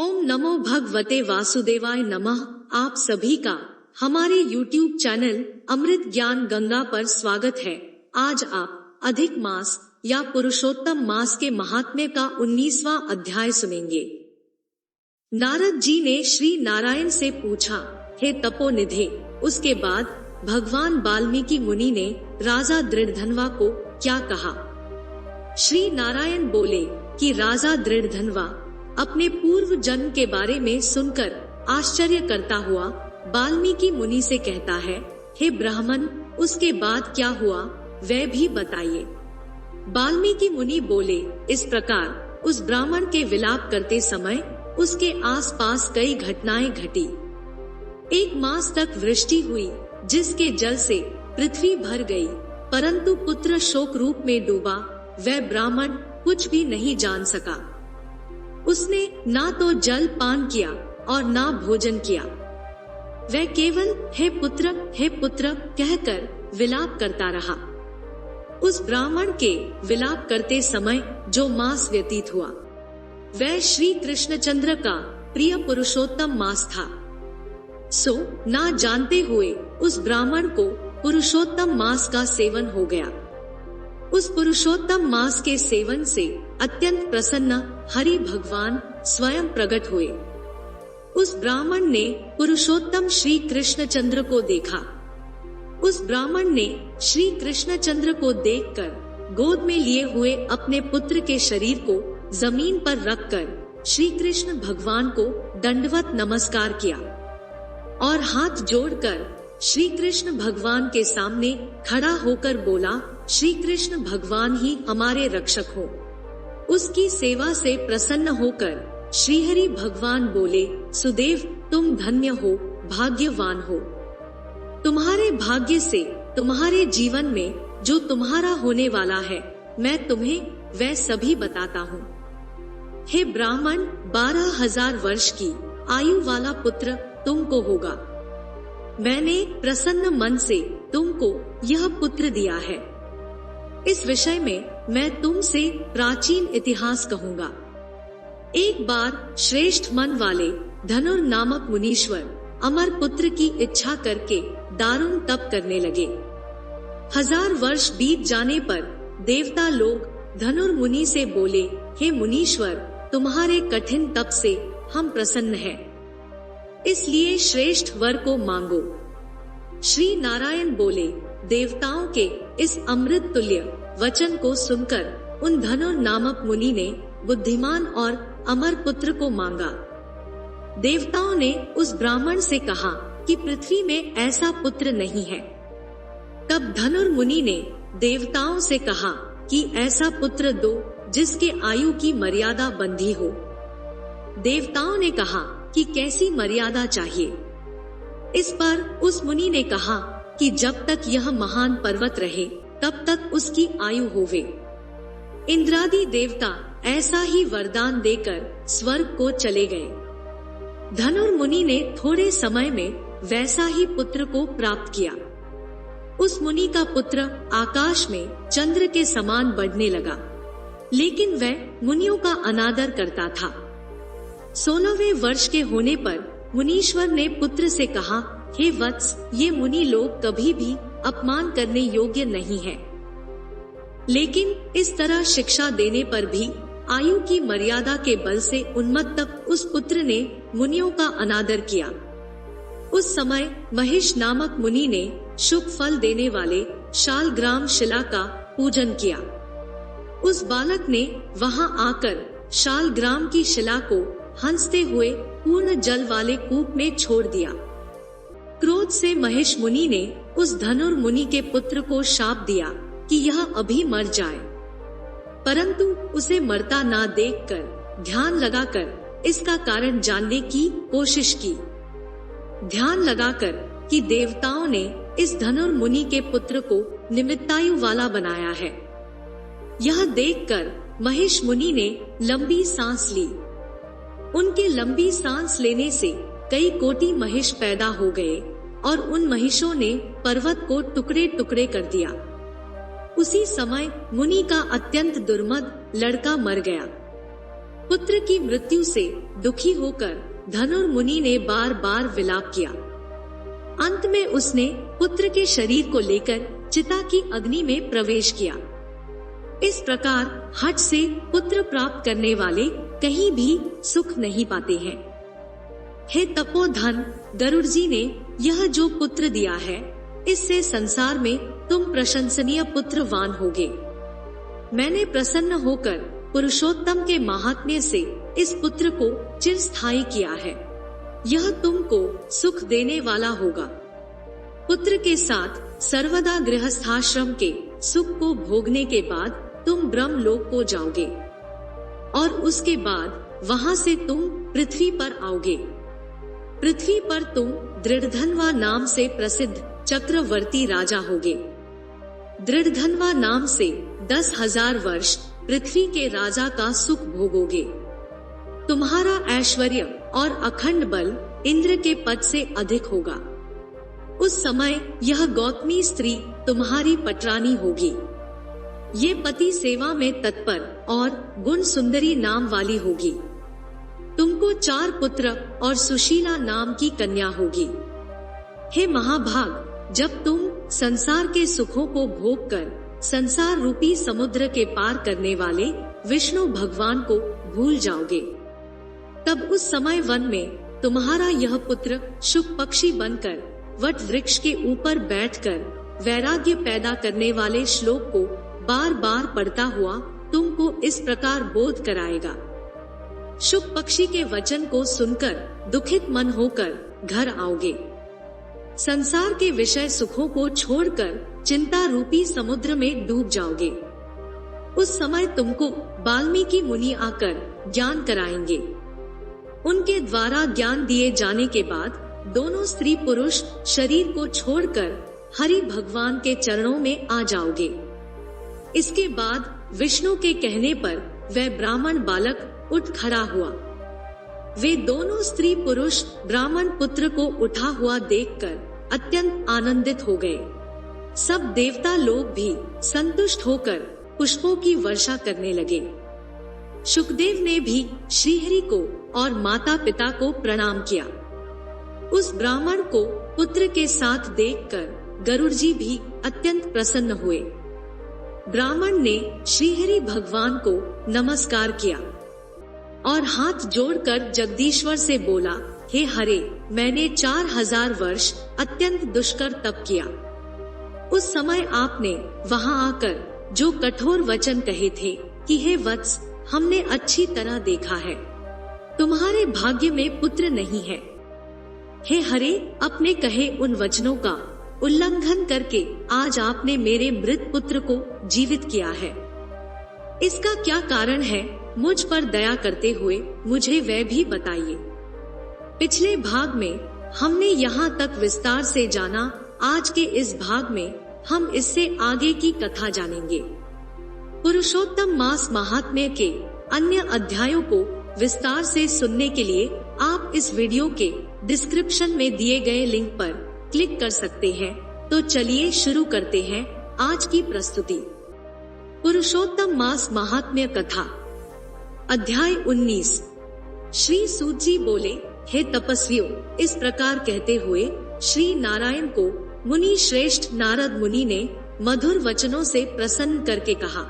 ओम नमो भगवते वासुदेवाय नमः। आप सभी का हमारे YouTube चैनल अमृत ज्ञान गंगा पर स्वागत है। आज आप अधिक मास या पुरुषोत्तम मास के महात्म्य का 19वां अध्याय सुनेंगे। नारद जी ने श्री नारायण से पूछा, हे तपोनिधे। उसके बाद भगवान वाल्मीकि मुनि ने राजा दृढ़धनवा को क्या कहा। श्री नारायण बोले कि राजा दृढ़धनवा अपने पूर्व जन्म के बारे में सुनकर आश्चर्य करता हुआ वाल्मीकि मुनि से कहता है, हे ब्राह्मण, उसके बाद क्या हुआ वह भी बताइए। वाल्मीकि मुनि बोले, इस प्रकार उस ब्राह्मण के विलाप करते समय उसके आसपास कई घटनाएं घटी। 1 मास तक वृष्टि हुई, जिसके जल से पृथ्वी भर गई, परंतु पुत्र शोक रूप में डूबा। वह ब्राह्मण कुछ भी नहीं जान सका। उसने ना तो जल पान किया और ना भोजन किया। वह केवल हे पुत्र कहकर विलाप करता रहा। उस ब्राह्मण के विलाप करते समय जो मास व्यतीत हुआ वह श्री कृष्णचंद्र का प्रिय पुरुषोत्तम मास था। सो ना जानते हुए उस ब्राह्मण को पुरुषोत्तम मास का सेवन हो गया। उस पुरुषोत्तम मास के सेवन से अत्यंत प्रसन्न हरि भगवान स्वयं प्रकट हुए। उस ब्राह्मण ने पुरुषोत्तम श्री कृष्णचंद्र को देखा। उस ब्राह्मण ने श्री कृष्णचंद्र को देखकर गोद में लिए हुए अपने पुत्र के शरीर को जमीन पर रखकर श्री कृष्ण भगवान को दंडवत नमस्कार किया और हाथ जोड़कर श्री कृष्ण भगवान के सामने खड़ा होकर बोला, श्री कृष्ण भगवान ही हमारे रक्षक हो। उसकी सेवा से प्रसन्न होकर श्रीहरि भगवान बोले, सुदेव, तुम धन्य हो, भाग्यवान हो। तुम्हारे भाग्य से तुम्हारे जीवन में जो तुम्हारा होने वाला है मैं तुम्हें वह सभी बताता हूँ। हे ब्राह्मण, 12,000 वर्ष की आयु वाला पुत्र तुमको होगा। मैंने प्रसन्न मन से तुमको यह पुत्र दिया है। इस विषय में मैं तुमसे प्राचीन इतिहास कहूँगा। एक बार श्रेष्ठ मन वाले धनुर नामक मुनीश्वर अमर पुत्र की इच्छा करके दारुण तप करने लगे। 1000 वर्ष बीत जाने पर देवता लोग धनुर मुनि से बोले, हे मुनीश्वर, तुम्हारे कठिन तप से हम प्रसन्न हैं, इसलिए श्रेष्ठ वर को मांगो। श्री नारायण बोले, देवताओं के इस अमृत तुल्य वचन को सुनकर उन धनुर नामक मुनि ने बुद्धिमान और अमर पुत्र को मांगा। देवताओं ने उस ब्राह्मण से कहा कि पृथ्वी में ऐसा पुत्र नहीं है। तब धनुर मुनि ने देवताओं से कहा कि ऐसा पुत्र दो जिसके आयु की मर्यादा बंधी हो। देवताओं ने कहा कि कैसी मर्यादा चाहिए। इस पर उस मुनि ने कहा कि जब तक यह महान पर्वत रहे तब तक उसकी आयु होवे। इंद्रादि देवता ऐसा ही वरदान देकर स्वर्ग को चले गए। धनुर मुनि ने थोड़े समय में वैसा ही पुत्र को प्राप्त किया। उस मुनि का पुत्र आकाश में चंद्र के समान बढ़ने लगा, लेकिन वह मुनियों का अनादर करता था। 16वें वर्ष के होने पर मुनीश्वर ने पुत्र से कहा, हे वत्स, ये मुनि लोग कभी भी अपमान करने योग्य नहीं है। लेकिन इस तरह शिक्षा देने पर भी आयु की मर्यादा के बल से उन्मत्त उस पुत्र ने मुनियों का अनादर किया। उस समय महिष नामक मुनि ने शुभ फल देने वाले शालग्राम शिला का पूजन किया। उस बालक ने वहां आकर शालग्राम की शिला को हंसते हुए पूर्ण जल वाले कूप में छोड़ दिया। क्रोध से महिष मुनि ने उस धनुर मुनि के पुत्र को शाप दिया कि यह अभी मर जाए, परंतु उसे मरता ना देखकर ध्यान लगाकर इसका कारण जानने की कोशिश की। ध्यान लगाकर कि देवताओं ने इस धनुर मुनि के पुत्र को निमित्तायु वाला बनाया है। यह देखकर महिष मुनि ने लंबी सांस ली। उनके लंबी सांस लेने से कई कोटि महिष पैदा हो गए और उन महिषों ने पर्वत को टुकड़े टुकड़े कर दिया। उसी समय मुनि का अत्यंत दुर्मद लड़का मर गया। पुत्र की मृत्यु से दुखी होकर धनुर्मुनि ने बार बार विलाप किया। अंत में उसने पुत्र के शरीर को लेकर चिता की अग्नि में प्रवेश किया। इस प्रकार हठ से पुत्र प्राप्त करने वाले कहीं भी सुख नहीं पाते हैं। हे तपोधन, गरुड़ जी ने यह जो पुत्र दिया है, इससे संसार में तुम प्रशंसनीय पुत्रवान होगे। मैंने प्रसन्न होकर पुरुषोत्तम के महात्म्य से इस पुत्र को चिरस्थायी किया है। यह तुमको सुख देने वाला होगा। पुत्र के साथ सर्वदा गृहस्थाश्रम के सुख को भोगने के बाद तुम ब्रह्मलोक को जाओगे और उसके बाद वहां से तुम पृथ्वी पर आओगे। पृथ्वी पर तुम दृढ़धन्वा नाम से प्रसिद्ध चक्रवर्ती राजा होगे। दृढ़धन्वा नाम से 10,000 वर्ष पृथ्वी के राजा का सुख भोगोगे। तुम्हारा ऐश्वर्य और अखंड बल इंद्र के पद से अधिक होगा। उस समय यह गौतमी स्त्री तुम्हारी पटरानी होगी। ये पति सेवा में तत्पर और गुण सुंदरी नाम वाली होगी। तुमको 4 पुत्र और सुशीला नाम की कन्या होगी। हे महाभाग, जब तुम संसार के सुखों को भोग कर संसार रूपी समुद्र के पार करने वाले विष्णु भगवान को भूल जाओगे, तब उस समय वन में तुम्हारा यह पुत्र शुक पक्षी बनकर वट वृक्ष के ऊपर बैठकर वैराग्य पैदा करने वाले श्लोक को बार बार पढ़ता हुआ तुमको इस प्रकार बोध कराएगा। शुक पक्षी के वचन को सुनकर दुखित मन होकर घर आओगे। संसार के विषय सुखों को छोड़कर चिंता रूपी समुद्र में डूब जाओगे। उस समय तुमको वाल्मीकि मुनि आकर ज्ञान कराएंगे। उनके द्वारा ज्ञान दिए जाने के बाद दोनों स्त्री पुरुष शरीर को छोड़कर हरि भगवान के चरणों में आ जाओगे। इसके बाद विष्णु के कहने पर वह ब्राह्मण बालक उठ खड़ा हुआ। वे दोनों स्त्री पुरुष ब्राह्मण पुत्र को उठा हुआ देखकर अत्यंत आनंदित हो गए। सब देवता लोग भी संतुष्ट होकर पुष्पों की वर्षा करने लगे। शुकदेव ने भी श्रीहरि को और माता पिता को प्रणाम किया। उस ब्राह्मण को पुत्र के साथ देखकर गरुड़ जी भी अत्यंत प्रसन्न हुए। ब्राह्मण ने श्रीहरि भगवान को नमस्कार किया और हाथ जोड़कर जगदीश्वर से बोला, हे हरे, मैंने 4000 वर्ष अत्यंत दुष्कर तप किया। उस समय आपने वहां आकर जो कठोर वचन कहे थे कि हे वत्स, हमने अच्छी तरह देखा है, तुम्हारे भाग्य में पुत्र नहीं है। हे हरे, अपने कहे उन वचनों का उल्लंघन करके आज आपने मेरे मृत पुत्र को जीवित किया है। इसका क्या कारण है? मुझ पर दया करते हुए मुझे वह भी बताइए। पिछले भाग में हमने यहाँ तक विस्तार से जाना। आज के इस भाग में हम इससे आगे की कथा जानेंगे। पुरुषोत्तम मास महात्म्य के अन्य अध्यायों को विस्तार से सुनने के लिए आप इस वीडियो के डिस्क्रिप्शन में दिए गए लिंक पर क्लिक कर सकते हैं। तो चलिए शुरू करते हैं आज की प्रस्तुति। पुरुषोत्तम मास महात्म्य कथा, अध्याय 19। श्री सूत जी बोले, हे तपस्वियों, इस प्रकार कहते हुए श्री नारायण को मुनि श्रेष्ठ नारद मुनि ने मधुर वचनों से प्रसन्न करके कहा।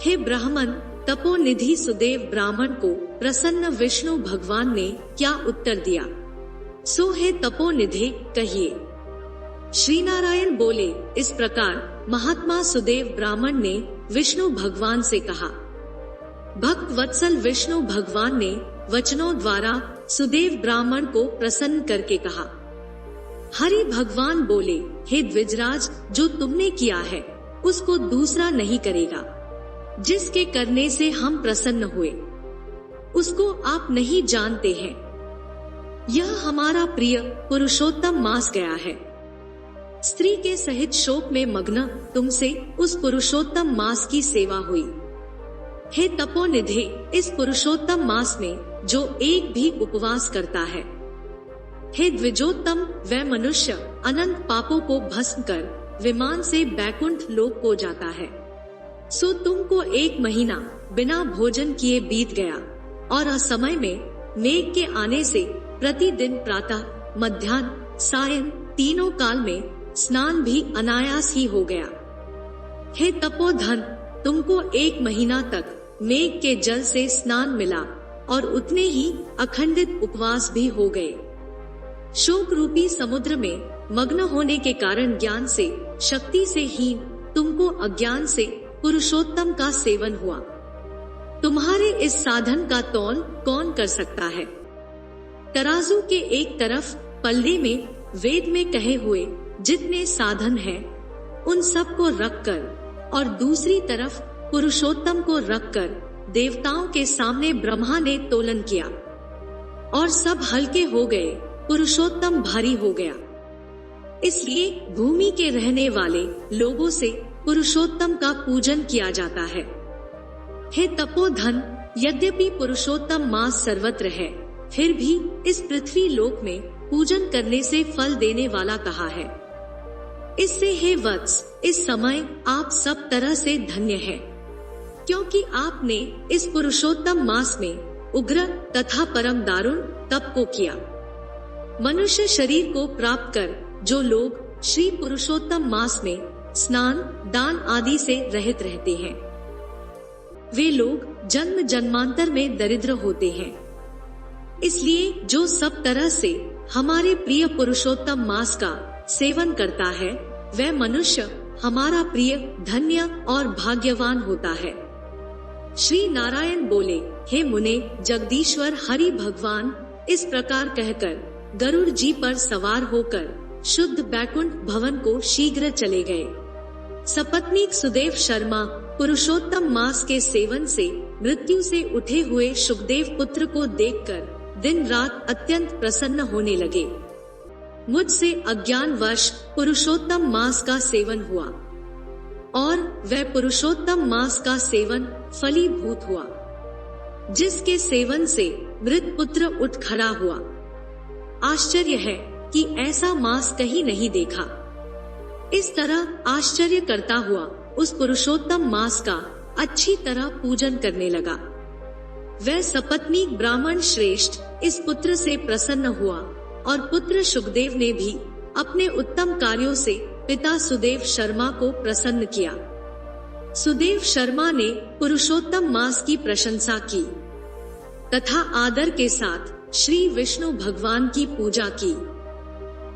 हे ब्राह्मण, तपोनिधि सुदेव ब्राह्मण को प्रसन्न विष्णु भगवान ने क्या उत्तर दिया, सो हे तपोनिधि कहिए। श्री नारायण बोले, इस प्रकार महात्मा सुदेव ब्राह्मण ने विष्णु भगवान से कहा। भक्त वत्सल विष्णु भगवान ने वचनों द्वारा सुदेव ब्राह्मण को प्रसन्न करके कहा। हरि भगवान बोले, हे द्विजराज, जो तुमने किया है उसको दूसरा नहीं करेगा। जिसके करने से हम प्रसन्न हुए उसको आप नहीं जानते हैं। यह हमारा प्रिय पुरुषोत्तम मास गया है। स्त्री के सहित शोक में मग्न तुमसे उस पुरुषोत्तम मास की सेवा हुई। हे तपोनिधि, इस पुरुषोत्तम मास में जो एक भी उपवास करता है, हे द्विजोत्तम, वह मनुष्य अनंत पापों को भस्म कर विमान से बैकुंठ लोक को जाता है। सो तुमको 1 महीना बिना भोजन किए बीत गया, और असमय में मेघ के आने से प्रतिदिन प्रातः, मध्याह्न, सायं तीनों काल में स्नान भी अनायास ही हो गया। हे तपोधन, तुमको 1 महीना तक मेघ के जल से स्नान मिला, और उतने ही अखंडित उपवास भी हो गए। शोक रूपी समुद्र में मग्न होने के कारण ज्ञान से, शक्ति से हीन तुमको अज्ञान से पुरुषोत्तम का सेवन हुआ। तुम्हारे इस साधन का तौल कौन कर सकता है? तराजू के एक तरफ पल्ले में वेद में कहे हुए जितने साधन हैं, उन सब को रखकर, और दूसरी तरफ पुरुषोत्तम को रखकर देवताओं के सामने ब्रह्मा ने तोलन किया, और सब हल्के हो गए, पुरुषोत्तम भारी हो गया। इसलिए भूमि के रहने वाले लोगों से पुरुषोत्तम का पूजन किया जाता है। हे तपोधन, यद्यपि पुरुषोत्तम मास सर्वत्र है, फिर भी इस पृथ्वी लोक में पूजन करने से फल देने वाला कहा है। इससे हे वत्स, इस समय आप सब तरह से धन्य हैं, क्योंकि आपने इस पुरुषोत्तम मास में उग्र तथा परम दारुण तप को किया। मनुष्य शरीर को प्राप्त कर जो लोग श्री पुरुषोत्तम मास में स्नान, दान आदि से रहित रहते हैं, वे लोग जन्म जन्मांतर में दरिद्र होते हैं। इसलिए जो सब तरह से हमारे प्रिय पुरुषोत्तम मास का सेवन करता है, वह मनुष्य हमारा प्रिय, धन्य और भाग्यवान होता है। श्री नारायण बोले, हे मुने, जगदीश्वर हरि भगवान इस प्रकार कहकर गरुड़ जी पर सवार होकर शुद्ध बैकुंठ भवन को शीघ्र चले गए। सपत्नीक सुदेव शर्मा पुरुषोत्तम मास के सेवन से मृत्यु से उठे हुए सुखदेव पुत्र को देखकर दिन रात अत्यंत प्रसन्न होने लगे। मुझसे अज्ञानवश पुरुषोत्तम मास का सेवन हुआ, और वह पुरुषोत्तम मास का सेवन फलीभूत हुआ, जिसके सेवन से मृत पुत्र उठ खड़ा हुआ। आश्चर्य है कि ऐसा मास कहीं नहीं देखा। इस तरह आश्चर्य करता हुआ उस पुरुषोत्तम मास का अच्छी तरह पूजन करने लगा। वह सपत्नीक ब्राह्मण श्रेष्ठ इस पुत्र से प्रसन्न हुआ, और पुत्र सुखदेव ने भी अपने उत्तम कार्यों से पिता सुदेव शर्मा को प्रसन्न किया। सुदेव शर्मा ने पुरुषोत्तम मास की प्रशंसा की तथा आदर के साथ श्री विष्णु भगवान की पूजा की,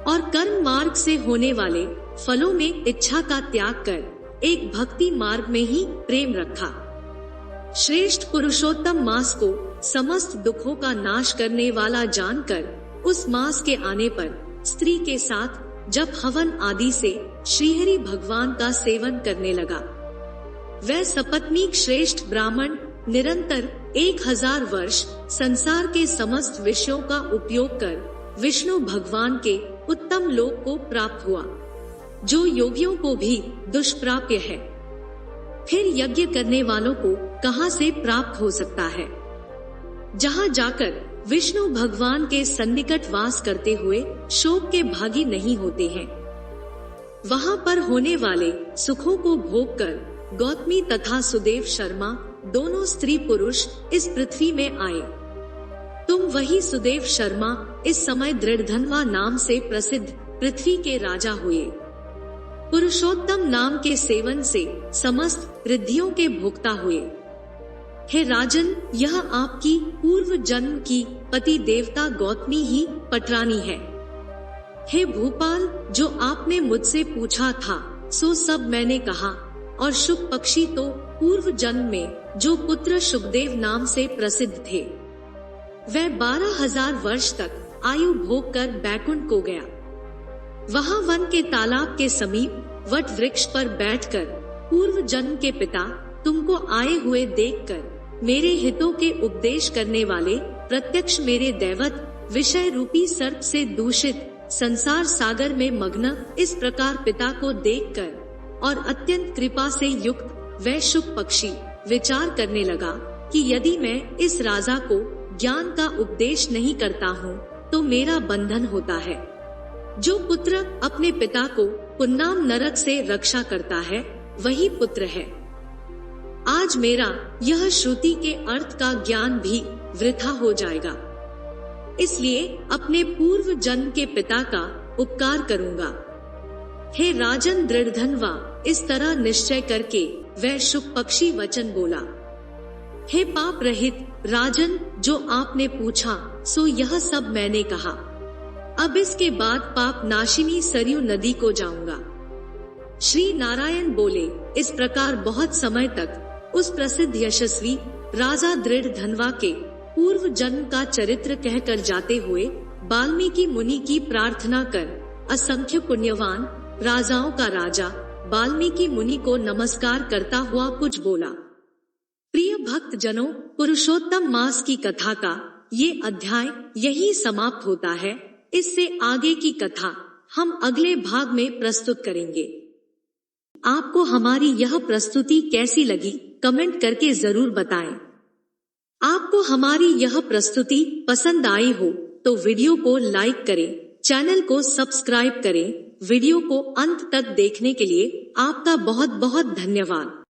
और कर्म मार्ग से होने वाले फलों में इच्छा का त्याग कर एक भक्ति मार्ग में ही प्रेम रखा। श्रेष्ठ पुरुषोत्तम मास को समस्त दुखों का नाश करने वाला जानकर उस मास के आने पर स्त्री के साथ जब हवन आदि से श्रीहरि भगवान का सेवन करने लगा। वह सपत्नीक श्रेष्ठ ब्राह्मण निरंतर 1000 वर्ष संसार के समस्त विषयों का उपयोग कर विष्णु भगवान के उत्तम लोक को प्राप्त हुआ, जो योगियों को भी दुष्प्राप्य है। फिर यज्ञ करने वालों को कहां से प्राप्त हो सकता है? जहां जाकर विष्णु भगवान के सन्निकट वास करते हुए शोक के भागी नहीं होते हैं, वहां पर होने वाले सुखों को भोग कर गौतमी तथा सुदेव शर्मा दोनों स्त्री पुरुष इस पृथ्वी में आए। तुम वही सुदेव शर्मा इस समय दृढ़धनवा नाम से प्रसिद्ध पृथ्वी के राजा हुए। पुरुषोत्तम नाम के सेवन से समस्त रिद्धियों के भोक्ता हुए। हे राजन, यह आपकी पूर्व जन्म की पति देवता गौतमी ही पटरानी है। हे भूपाल, जो आपने मुझसे पूछा था सो सब मैंने कहा, और शुक पक्षी तो पूर्व जन्म में जो पुत्र सुखदेव नाम से प्रसिद्ध थे, वह 12,000 वर्ष तक आयु भोग कर बैकुंठ को गया। वहां वन के तालाब के समीप वट वृक्ष पर बैठकर पूर्व जन्म के पिता तुमको आए हुए देखकर मेरे हितों के उपदेश करने वाले प्रत्यक्ष मेरे दैवत विषय रूपी सर्प से दूषित संसार सागर में मग्न इस प्रकार पिता को देखकर और अत्यंत कृपा से युक्त वह शुक पक्षी विचार करने लगा कि यदि मैं इस राजा को ज्ञान का उपदेश नहीं करता हूँ तो मेरा बंधन होता है। जो पुत्र अपने पिता को पुन्नाम नरक से रक्षा करता है वही पुत्र है। आज मेरा यह श्रुति के अर्थ का ज्ञान भी वृथा हो जाएगा। इसलिए अपने पूर्व जन्म के पिता का उपकार करूंगा। हे राजन दृढ़धनवा, इस तरह निश्चय करके वह शुक पक्षी वचन बोला। हे पाप रहित राजन, जो आपने पूछा सो यह सब मैंने कहा। अब इसके बाद पाप नाशिनी सरयू नदी को जाऊंगा। श्री नारायण बोले। इस प्रकार बहुत समय तक उस प्रसिद्ध यशस्वी राजा दृढ़धनवा के पूर्व जन्म का चरित्र कहकर जाते हुए वाल्मीकि मुनि की प्रार्थना कर असंख्य पुण्यवान राजाओं का राजा वाल्मीकि मुनि को नमस्कार करता हुआ कुछ बोला। प्रिय भक्त जनों, पुरुषोत्तम मास की कथा का ये अध्याय यही समाप्त होता है। इससे आगे की कथा हम अगले भाग में प्रस्तुत करेंगे। आपको हमारी यह प्रस्तुति कैसी लगी कमेंट करके जरूर बताएं। आपको हमारी यह प्रस्तुति पसंद आई हो तो वीडियो को लाइक करें, चैनल को सब्सक्राइब करें। वीडियो को अंत तक देखने के लिए आपका बहुत बहुत धन्यवाद।